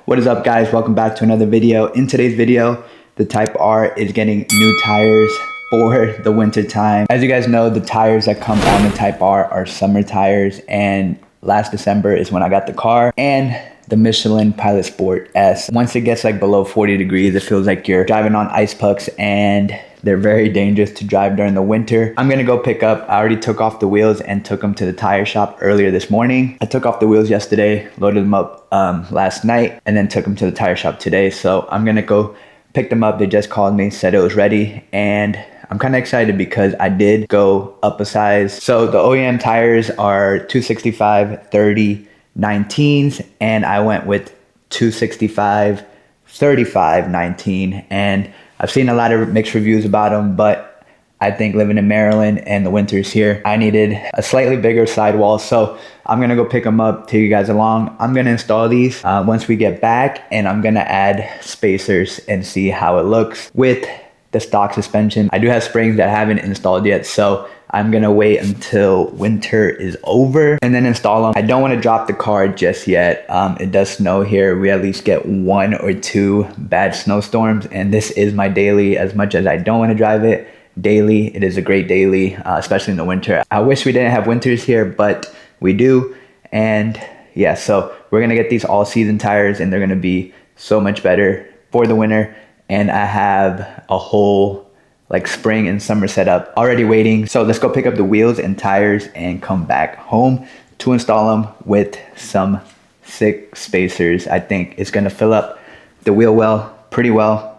What is up, guys? Welcome back to another video. In today's video, the Type R is getting new tires for the winter time. As you guys know, the tires that come on the Type R are summer tires, and last December is when I got the car, and the Michelin Pilot Sport S. Once it gets like below 40 degrees, it feels like you're driving on ice pucks, and they're very dangerous to drive during the winter. I'm gonna go pick up, I already took off the wheels and took them to the tire shop earlier this morning. I took off the wheels yesterday, loaded them up last night, and then took them to the tire shop today. So I'm gonna go pick them up. They just called me, said it was ready, and I'm kind of excited because I did go up a size. So the OEM tires are 265/30 19s, and I went with 265/35 19, and I've seen a lot of mixed reviews about them, but I think living in Maryland and the winters here, I needed a slightly bigger sidewall. So I'm gonna go pick them up, take you guys along. I'm gonna install these once we get back, and I'm gonna add spacers and see how it looks with the stock suspension. I do have springs that I haven't installed yet, so I'm gonna wait until winter is over and then install them. I don't wanna drop the car just yet. It does snow here. We at least get 1 or 2 bad snowstorms, and this is my daily. As much as I don't wanna drive it daily, it is a great daily, especially in the winter. I wish we didn't have winters here, but we do. And yeah, so we're gonna get these all season tires, and they're gonna be so much better for the winter. And I have a whole like spring and summer setup already waiting. So let's go pick up the wheels and tires and come back home to install them with some sick spacers. I think it's gonna fill up the wheel well, pretty well,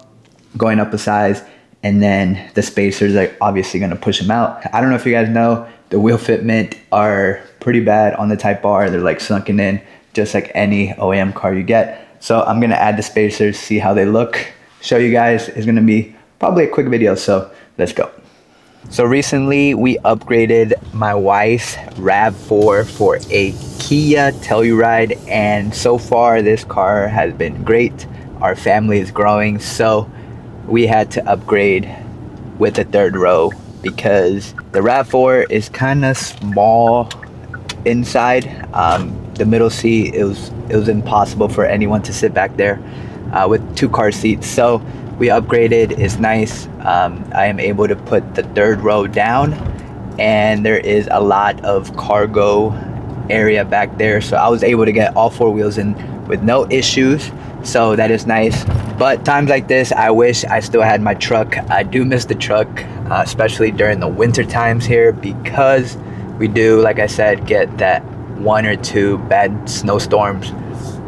going up a size, and then the spacers are obviously gonna push them out. I don't know if you guys know, the wheel fitment are pretty bad on the Type R. They're like sunken in, just like any OEM car you get. So I'm gonna add the spacers, see how they look, show you guys. It's gonna be probably a quick video, so let's go. So recently we upgraded my wife's RAV4 for a Kia Telluride, and so far this car has been great. Our family is growing, so we had to upgrade with a third row because the RAV4 is kind of small inside. The middle seat, it was impossible for anyone to sit back there with 2 car seats. So we upgraded. It's nice. I am able to put the third row down, and there is a lot of cargo area back there. So I was able to get all 4 wheels in with no issues. So that is nice. But times like this, I wish I still had my truck. I do miss the truck, especially during the winter times here, because we do, like I said, get that 1 or 2 bad snowstorms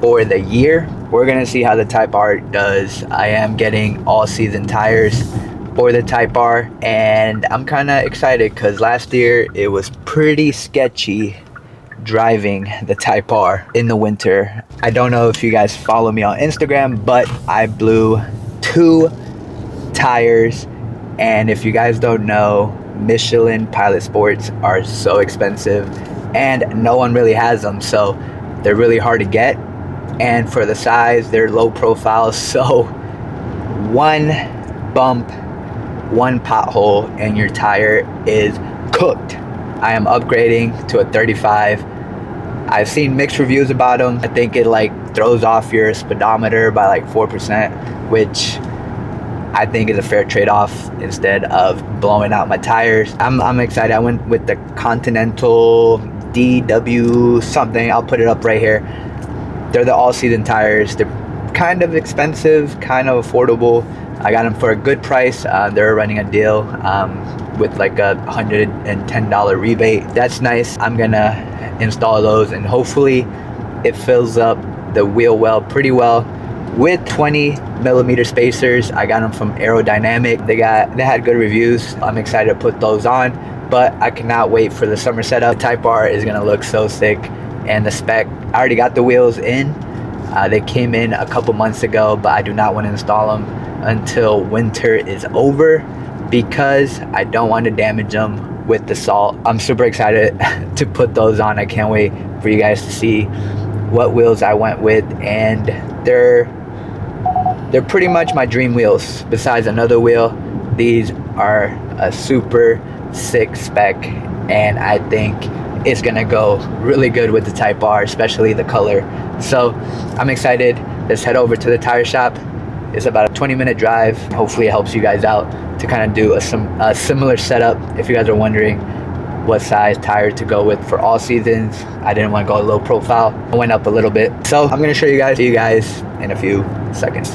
for the year. We're gonna see how the Type R does. I am getting all season tires for the Type R, and I'm kind of excited because last year it was pretty sketchy driving the Type R in the winter. I don't know if you guys follow me on Instagram, but I blew 2 tires, and if you guys don't know, Michelin Pilot Sports are so expensive and no one really has them, so they're really hard to get. And for the size, they're low profile, so 1 bump, 1 pothole, and your tire is cooked. I am upgrading to a 35. I've seen mixed reviews about them. I think it like throws off your speedometer by like 4%, which I think is a fair trade-off instead of blowing out my tires. I'm excited. I went with the Continental DW something. I'll put it up right here. They're the all-season tires. They're kind of expensive, kind of affordable. I got them for a good price. They're running a deal with like a $110 rebate. That's nice. I'm gonna install those, and hopefully it fills up the wheel well, pretty well, with 20mm spacers. I got them from AeroFlowDynamics. They had good reviews. I'm excited to put those on, but I cannot wait for the summer setup. Type R is gonna look so sick. And the spec, I already got the wheels in. They came in a couple months ago, but I do not want to install them until winter is over because I don't want to damage them with the salt. I'm super excited to put those on. I can't wait for you guys to see what wheels I went with, and they're pretty much my dream wheels. Besides another wheel, these are a super sick spec, and I think it's gonna go really good with the Type R, especially the color. So I'm excited. let's head over to the tire shop. It's about a 20-minute drive. Hopefully it helps you guys out to kind of do a similar setup. If you guys are wondering what size tire to go with for all seasons, I didn't want to go low profile. I went up a little bit. So I'm gonna show you guys. See you guys in a few seconds.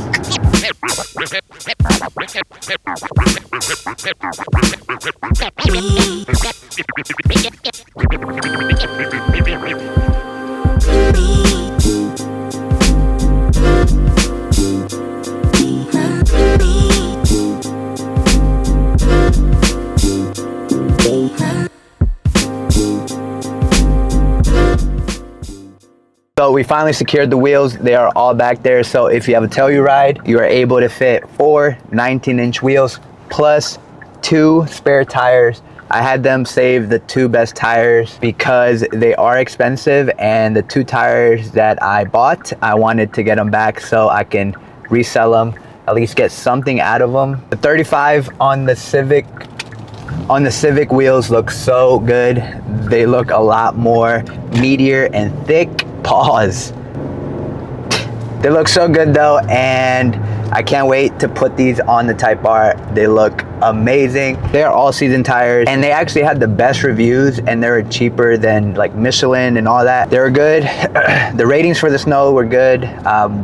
So we finally secured the wheels. They are all back there. So if you have a Telluride, you are able to fit 4 19-inch wheels plus 2 spare tires. I had them save the 2 best tires because they are expensive, and the 2 tires that I bought, I wanted to get them back so I can resell them, at least get something out of them. The 35 on the Civic wheels look so good. They look a lot more meatier and thick. Pause. They look so good though, and I can't wait to put these on the Type R. They look amazing. They are all season tires, and they actually had the best reviews, and they were cheaper than like Michelin and all that. They were good. The ratings for the snow were good.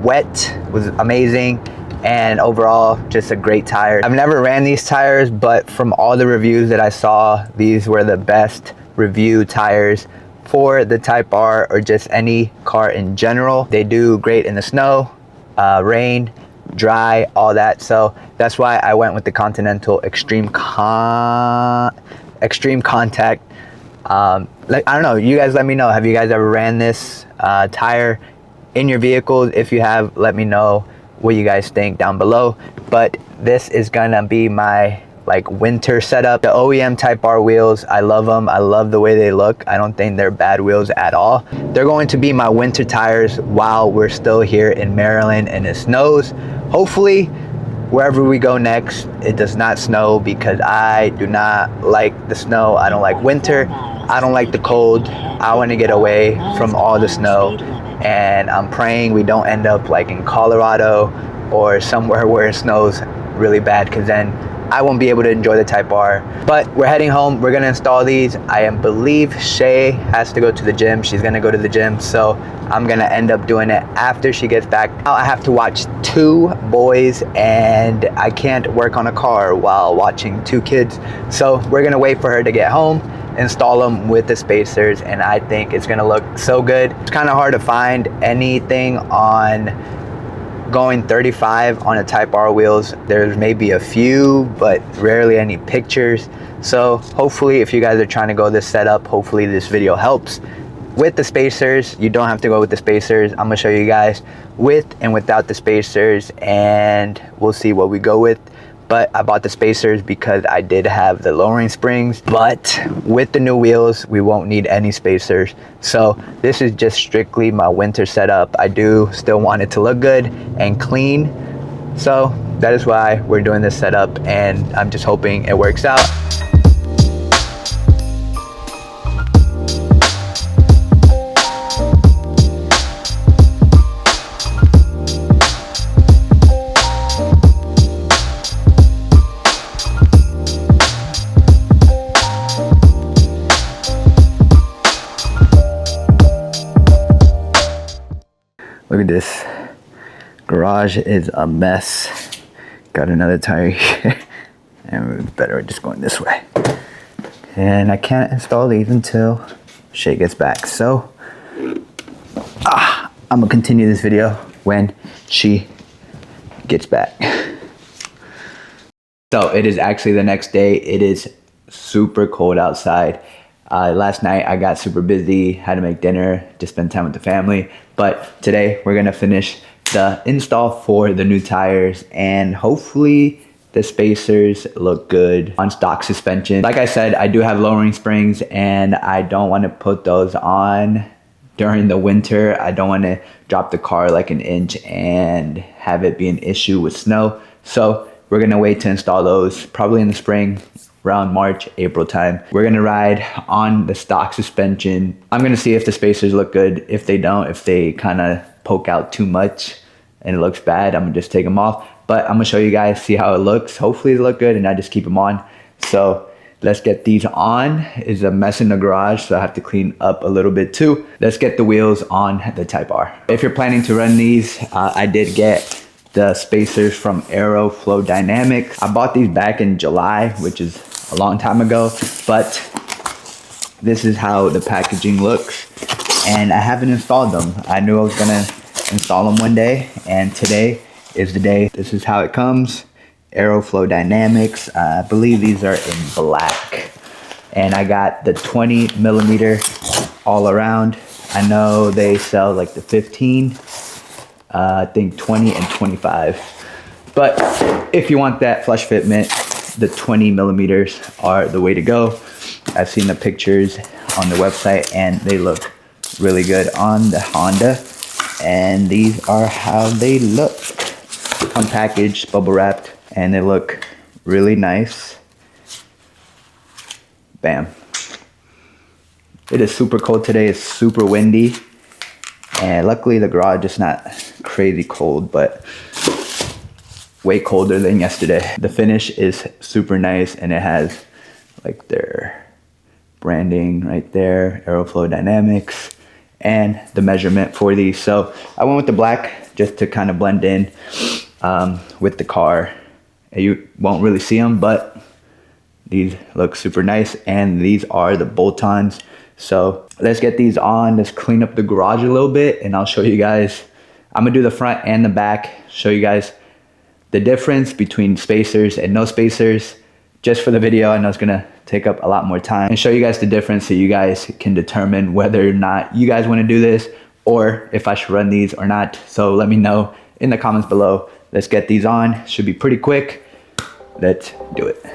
Wet was amazing, and overall just a great tire. I've never ran these tires, but from all the reviews that I saw, these were the best review tires for the Type R, or just any car in general. They do great in the snow, rain, dry, all that. So that's why I went with the Continental ExtremeContact. Like, I don't know, you guys let me know, have you guys ever ran this tire in your vehicles? If you have, let me know what you guys think down below. But this is gonna be my like winter setup. The OEM Type R wheels, I love them. I love the way they look. I don't think they're bad wheels at all. They're going to be my winter tires while we're still here in Maryland and it snows. Hopefully wherever we go next, it does not snow, because I do not like the snow. I don't like winter. I don't like the cold. I want to get away from all the snow, and I'm praying we don't end up like in Colorado or somewhere where it snows really bad, because then I won't be able to enjoy the Type R. But we're heading home. We're gonna install these. I believe Shay has to go to the gym. She's gonna go to the gym, so I'm gonna end up doing it after she gets back. Now I have to watch 2 boys, and I can't work on a car while watching 2 kids. So we're gonna wait for her to get home, install them with the spacers, and I think it's gonna look so good. It's kind of hard to find anything on going 35 on a Type R wheels. There's maybe a few, but rarely any pictures. So hopefully, if you guys are trying to go this setup, hopefully this video helps. With the spacers, you don't have to go with the spacers. I'm gonna show you guys with and without the spacers, and we'll see what we go with. But I bought the spacers because I did have the lowering springs, but with the new wheels, we won't need any spacers. So this is just strictly my winter setup. I do still want it to look good and clean. So that is why we're doing this setup, and I'm just hoping it works out. Look at this. Garage is a mess. Got another tire here. And we're better just going this way. And I can't install these until Shay gets back. So I'm gonna continue this video when she gets back. So it is actually the next day. It is super cold outside. Last night I got super busy, had to make dinner, just spend time with the family. But today we're gonna finish the install for the new tires, and hopefully the spacers look good on stock suspension. Like I said, I do have lowering springs, and I don't want to put those on during the winter. I don't want to drop the car like an inch and have it be an issue with snow. So we're gonna wait to install those probably in the spring, around March, April time. We're gonna ride on the stock suspension. I'm gonna see if the spacers look good. If they don't, if they kind of poke out too much, and it looks bad, I'm gonna just take them off. But I'm gonna show you guys, see how it looks. Hopefully they look good and I just keep them on. So let's get these on. It's a mess in the garage, so I have to clean up a little bit too. Let's get the wheels on the Type R. If you're planning to run these, I did get the spacers from AeroFlowDynamics. I bought these back in July, which is a long time ago, but this is how the packaging looks. And I haven't installed them. I knew I was gonna install them one day, and today is the day. This is how it comes. AeroFlowDynamics. I believe these are in black. And I got the 20mm all around. I know they sell like the 15. I think 20 and 25. But if you want that flush fitment, the 20mm are the way to go. I've seen the pictures on the website and they look really good on the Honda. And these are how they look. Unpackaged, bubble wrapped, and they look really nice. Bam. It is super cold today. It's super windy. And luckily the garage is not crazy cold, but way colder than yesterday. The finish is super nice and it has like their branding right there, AeroFlowDynamics, and the measurement for these. So I went with the black just to kind of blend in with the car. You won't really see them, but these look super nice, and these are the bolt-ons. So let's get these on. Let's clean up the garage a little bit and I'll show you guys. I'm gonna do the front and the back, show you guys the difference between spacers and no spacers. Just for the video, I know it's gonna take up a lot more time, and show you guys the difference so you guys can determine whether or not you guys wanna do this or if I should run these or not. So let me know in the comments below. Let's get these on. Should be pretty quick. Let's do it.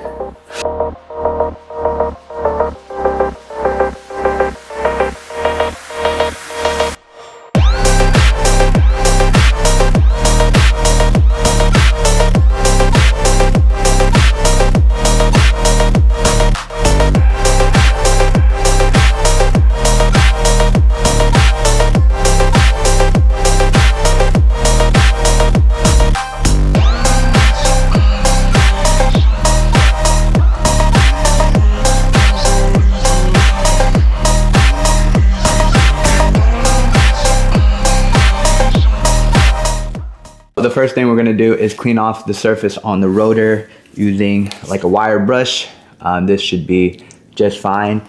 The first thing we're gonna do is clean off the surface on the rotor using like a wire brush. This should be just fine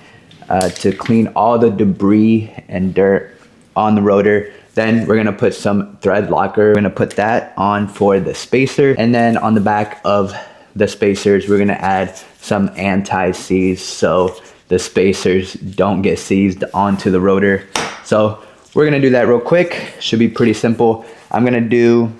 to clean all the debris and dirt on the rotor. Then we're gonna put some thread locker. We're gonna put that on for the spacer. And then on the back of the spacers, we're gonna add some anti-seize so the spacers don't get seized onto the rotor. So we're gonna do that real quick. Should be pretty simple. I'm gonna do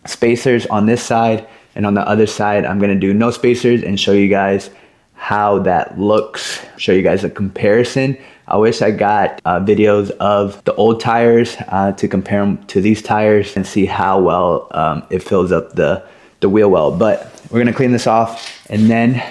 spacers on this side, and on the other side I'm gonna do no spacers and show you guys how that looks, show you guys a comparison. I wish I got videos of the old tires to compare them to these tires and see how well it fills up the wheel well. But we're gonna clean this off and then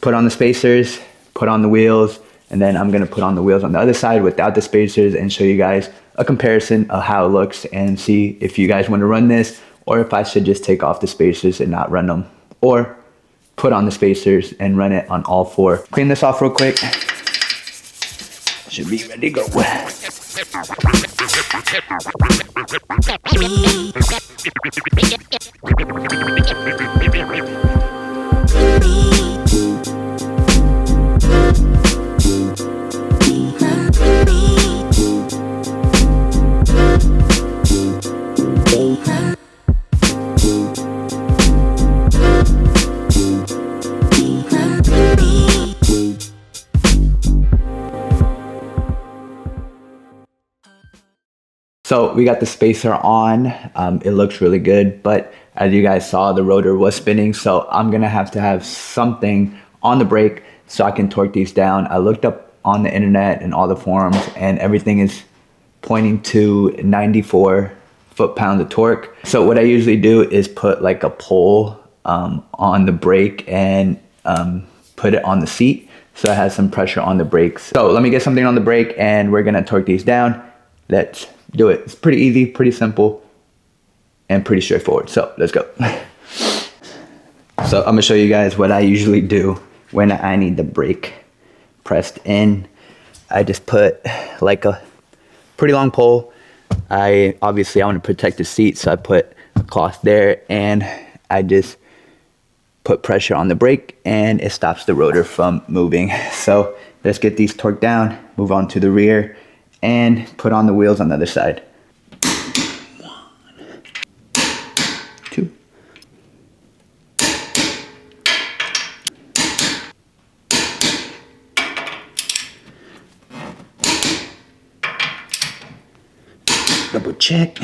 put on the spacers, put on the wheels, and then I'm gonna put on the wheels on the other side without the spacers and show you guys a comparison of how it looks and see if you guys want to run this or if I should just take off the spacers and not run them, or put on the spacers and run it on all four. Clean this off real quick. Should be ready to go. So we got the spacer on. It looks really good, but as you guys saw, the rotor was spinning, so I'm gonna have to have something on the brake so I can torque these down. I looked up on the internet and all the forums, and everything is pointing to 94 foot-pounds of torque. So what I usually do is put like a pole on the brake and put it on the seat so it has some pressure on the brakes. So let me get something on the brake and we're gonna torque these down. Let's do it. It's pretty easy, pretty simple. and pretty straightforward. So let's go. So I'm gonna show you guys what I usually do when I need the brake pressed in. I just put like a pretty long pole. Obviously I want to protect the seat, so I put a cloth there, and I just put pressure on the brake and it stops the rotor from moving. So let's get these torqued down, move on to the rear, and put on the wheels on the other side. 1, 2. Double check.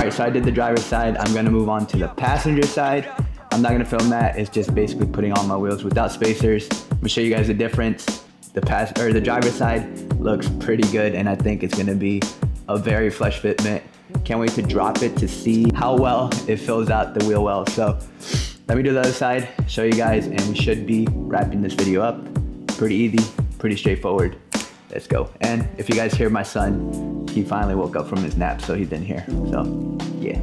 So I did the driver's side. I'm gonna move on to the passenger side. I'm not gonna film that. It's just basically putting on my wheels without spacers. I'm gonna show you guys the difference. The driver's side looks pretty good, and I think it's gonna be a very flush fitment. Can't wait to drop it to see how well it fills out the wheel well. So let me do the other side, show you guys, and we should be wrapping this video up. Pretty easy, pretty straightforward. Let's go. And if you guys hear my son, he finally woke up from his nap, so he's in here. So yeah.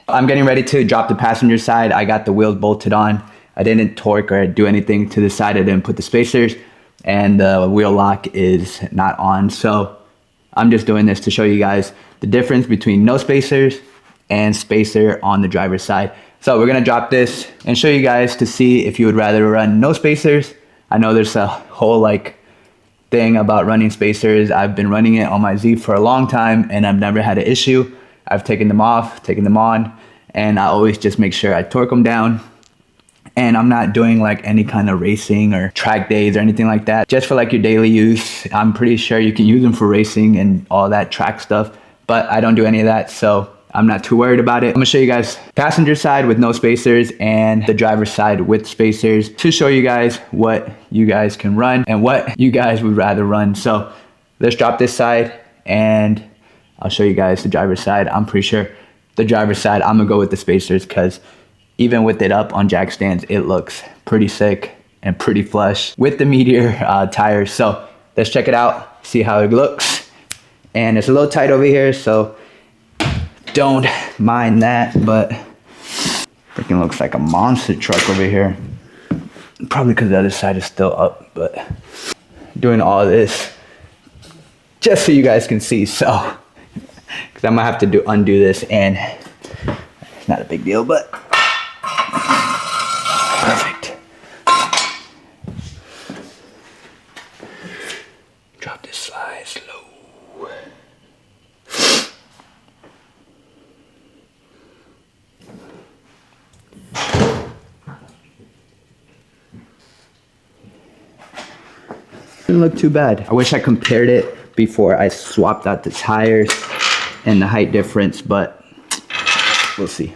I'm getting ready to drop the passenger side. I got the wheels bolted on. I didn't torque or do anything to the side. I didn't put the spacers, and the wheel lock is not on. So I'm just doing this to show you guys the difference between no spacers and spacer on the driver's side. So we're gonna drop this and show you guys to see if you would rather run no spacers. I know there's a whole thing about running spacers. I've been running it on my Z for a long time, and I've never had an issue. I've taken them off, taken them on, and I always just make sure I torque them down. And I'm not doing any kind of racing or track days or anything like that. Just for your daily use. I'm pretty sure you can use them for racing and all that track stuff, but I don't do any of that, so I'm not too worried about it. I'm gonna show you guys passenger side with no spacers and the driver's side with spacers to show you guys what you guys can run and what you guys would rather run. So let's drop this side and I'll show you guys the driver's side. I'm pretty sure the driver's side, I'm gonna go with the spacers, because even with it up on jack stands, it looks pretty sick and pretty flush with the Meteor tires. So let's check it out, see how it looks. And it's a little tight over here, so don't mind that, but freaking looks like a monster truck over here. Probably because the other side is still up, but doing all this just so you guys can see. So because I'm gonna have to undo this, and it's not a big deal, but perfect. Drop this slide slow. Didn't look too bad. I wish I compared it before I swapped out the tires and the height difference, but we'll see.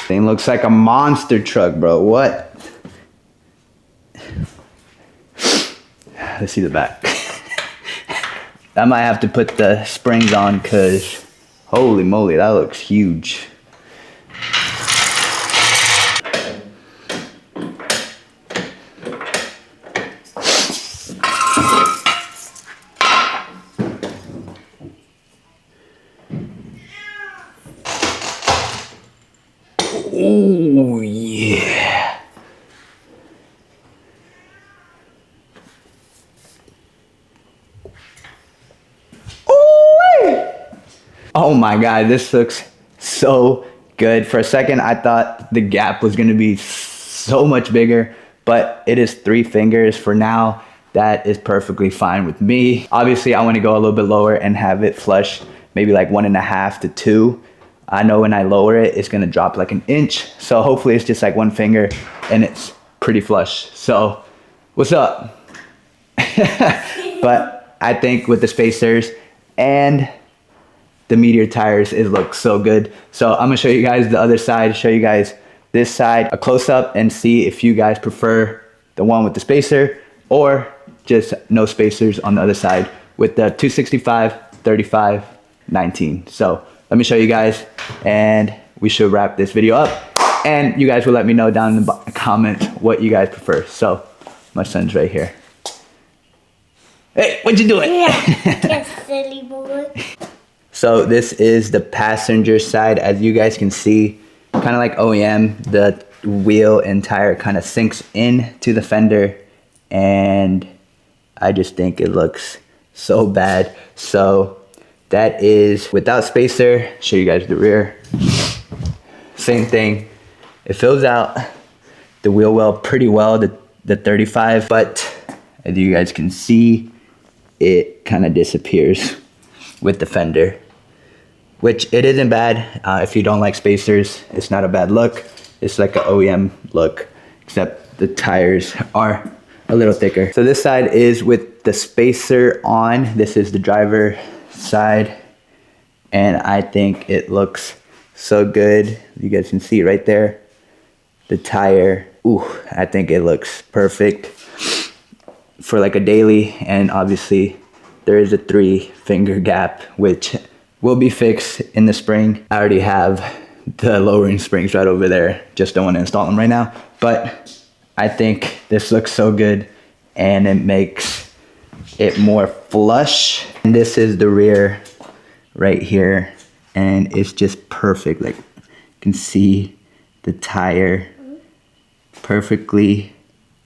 Thing looks like a monster truck, bro. What? Let's see the back. I might have to put the springs on because holy moly, that looks huge. Oh yeah. Oh my god, this looks so good. For a second I thought the gap was gonna be so much bigger, but it is 3 fingers for now. That is perfectly fine with me. Obviously I want to go a little bit lower and have it flush, maybe like 1.5 to 2. I know when I lower it, it's gonna drop like 1 inch. So hopefully it's just like 1 finger and it's pretty flush. So what's up? But I think with the spacers and the Meteor tires, it looks so good. So I'm gonna show you guys the other side, show you guys this side, a close up, and see if you guys prefer the one with the spacer or just no spacers on the other side with the 265, 35, 19. So let me show you guys and we should wrap this video up, and you guys will let me know down in the comments what you guys prefer. So my son's right here. Hey, what you doing? Yeah, silly boy. So this is the passenger side. As you guys can see, kind of like OEM, the wheel and tire kind of sinks in to the fender, and I just think it looks so bad. So that is without spacer. Show you guys the rear. Same thing. It fills out the wheel well pretty well, the 35, but as you guys can see, it kind of disappears with the fender, which it isn't bad. If you don't like spacers, it's not a bad look. It's like an OEM look, except the tires are a little thicker. So this side is with the spacer on. This is the driver side, and I think it looks so good. You guys can see right there, the tire. Ooh, I think it looks perfect for like a daily. And obviously there is a 3 finger gap, which will be fixed in the spring. I already have the lowering springs right over there, just don't want to install them right now. But I think this looks so good and it makes it more flush. And this is the rear right here, and it's just perfect. Like you can see the tire perfectly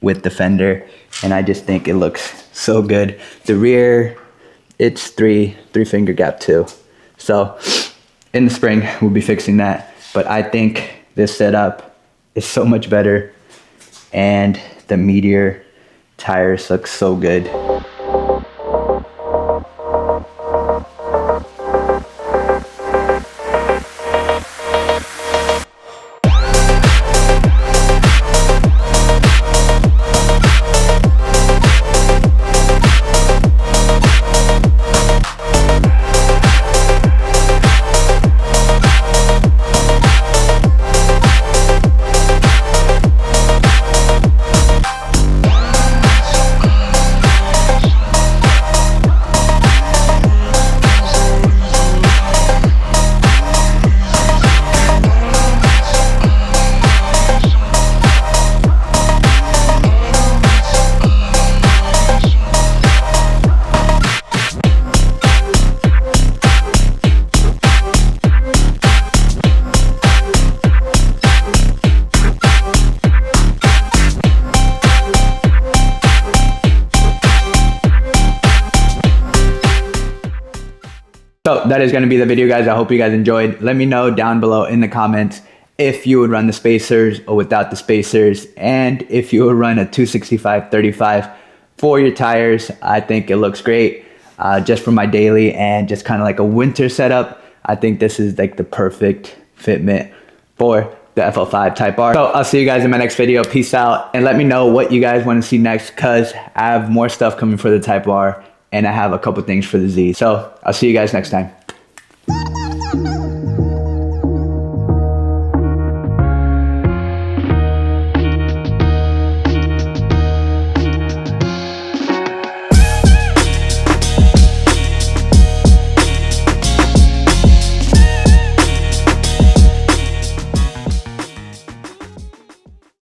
with the fender, and I just think it looks so good. The rear, it's three finger gap too. So in the spring we'll be fixing that, but I think this setup is so much better, and the Meteor tires look so good. So that is going to be the video, guys. I hope you guys enjoyed. Let me know down below in the comments if you would run the spacers or without the spacers, and if you would run a 265/35 for your tires. I think it looks great just for my daily and just kind of like a winter setup. I think this is like the perfect fitment for the FL5 Type R. So I'll see you guys in my next video. Peace out, and let me know what you guys want to see next, because I have more stuff coming for the Type R and I have a couple things for the Z. So I'll see you guys next time.